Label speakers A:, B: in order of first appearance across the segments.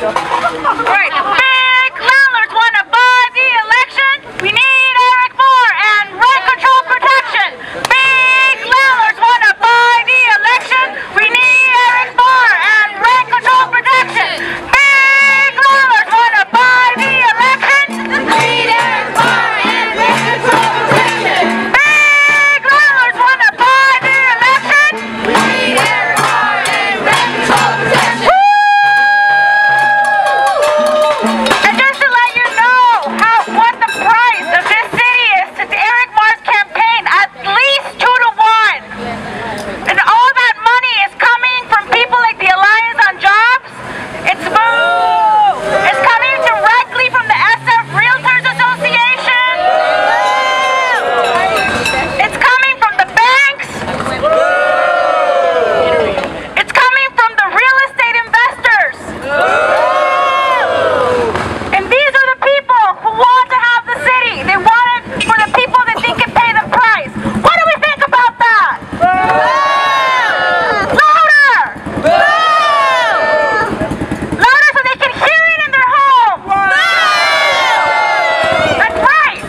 A: Right. Big landlords want to buy the election. We need Eric Moore and rent control protection. Big landlords want to buy the election. We need Eric Moore and rent control protection. Big landlords want to buy the election. We need Eric Moore and rent control protection. Big landlords want to buy the election. We need Eric Moore and rent control protection. And just to let you know what the price of this city is to Eric Moore's campaign, at least 2 to 1. And all that money is coming from people like the Alliance on Jobs. It's coming directly from the SF Realtors Association. It's coming from the banks. It's coming from the real estate investors. And these are the people who want to have the city. They want it for the people that they can pay the price. What do we think about that? Louder! Louder so they can hear it in their home. That's right.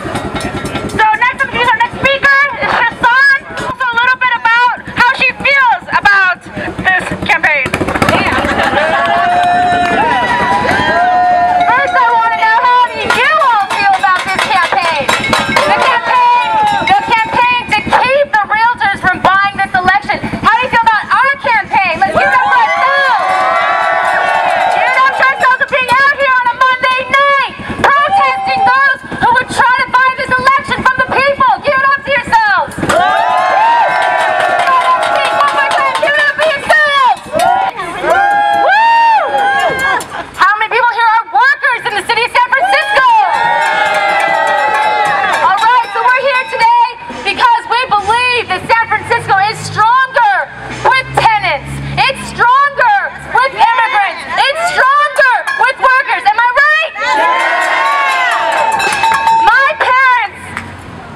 A: So next up is our next speaker is Shazan. Also a little bit about how she feels about this campaign. First, I want to know, how do you all feel about this campaign? The campaign to keep the realtors from buying this election. How do you feel about our campaign? Let's give it up for ourselves. You don't trust us to being out here on a Monday night, protesting those who would try to buy this election from the people. Give it up to yourselves. One more time, give it up for yourselves. Woo! How many people here are workers in the city of San Francisco? All right, so we're here today because we believe that San Francisco is stronger with tenants. It's stronger with immigrants. It's stronger with workers. Am I right? My parents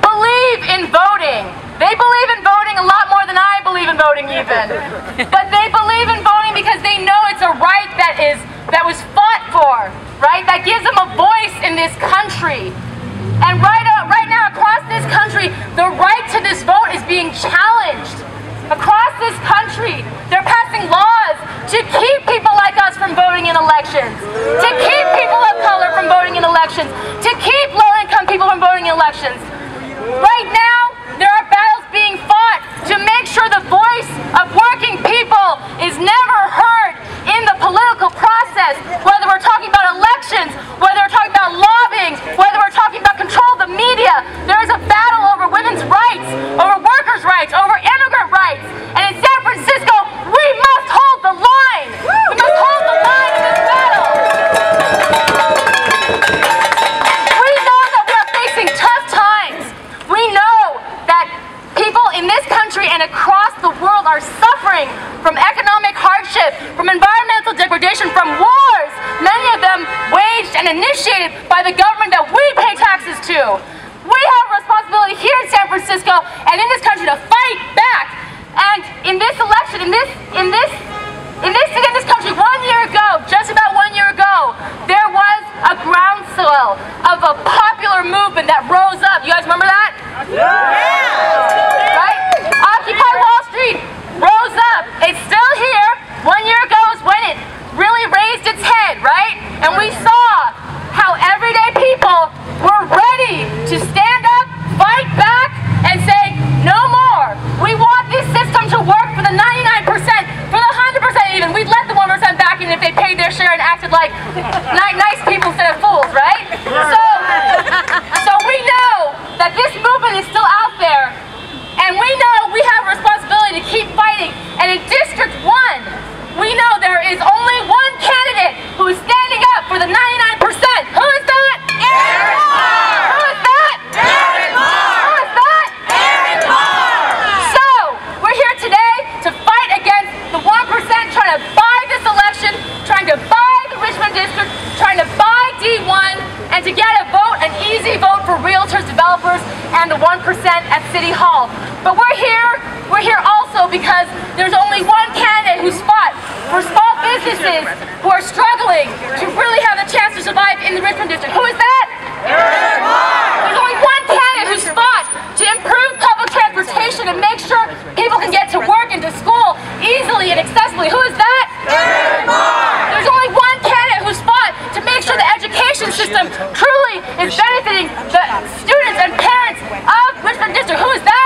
A: believe in voting. They believe in voting a lot more than I believe in voting even. But they believe in voting because they know it's a right that was fought for, right? That gives them a voice in this country. And right now across this country, the right to this vote is being challenged. Across this country, they're passing laws to keep people like us from voting in elections, to keep people of color from voting in elections, to keep low-income people from voting in elections. Right now, there are battles being fought to make sure the voice of working people is never heard in the political process, whether we're talking about elections, whether we're talking about lobbying, whether we're talking about control of the media. There is a battle over women's rights, over workers' rights, over immigrant rights. And in San Francisco, we must hold the line. We must hold the line in this battle. We know that we are facing tough times. We know that people in this country and across the world are suffering from economic hardship, from environmental degradation, from wars, many of them waged and initiated by the government that we pay taxes to. We have a responsibility here in San Francisco and in this country to fight back. And in this election, in this country, 1 year ago, just about 1 year ago, there was a groundswell of a popular movement that rose up. You guys remember that? Yeah! Right? Occupy Wall Street rose up. It's still here. 1 year ago is when it really raised its head, right? And we saw how everyday people were ready to stand up, fight back, and say, no more. We want this system to work for the 99%, for the 100% even. We'd let the 1% back in if they paid their share and acted like nice people instead of fools, right? So we know that this movement is still out there, and we know we have a responsibility to keep fighting. And in District 1, we know there is only one candidate who is standing up for the 99%. Who is that? Eric Moore! Who is that? Eric Moore! Who is that? Eric Moore! So, we're here today to fight against the 1% trying to buy this election, trying to buy the Richmond District, trying to buy D1, and to get a vote, an easy vote for realtors, developers, and the 1% at City Hall. But we're here also because there's only one candidate who's fought for small businesses who are struggling to in the Richmond district. Who is that? Eric Marr. There's only one candidate who's fought to improve public transportation and make sure people can get to work and to school easily and accessibly. Who is that? Eric Marr. There's only one candidate who's fought to make sure the education system truly is benefiting the students and parents of Richmond district. Who is that?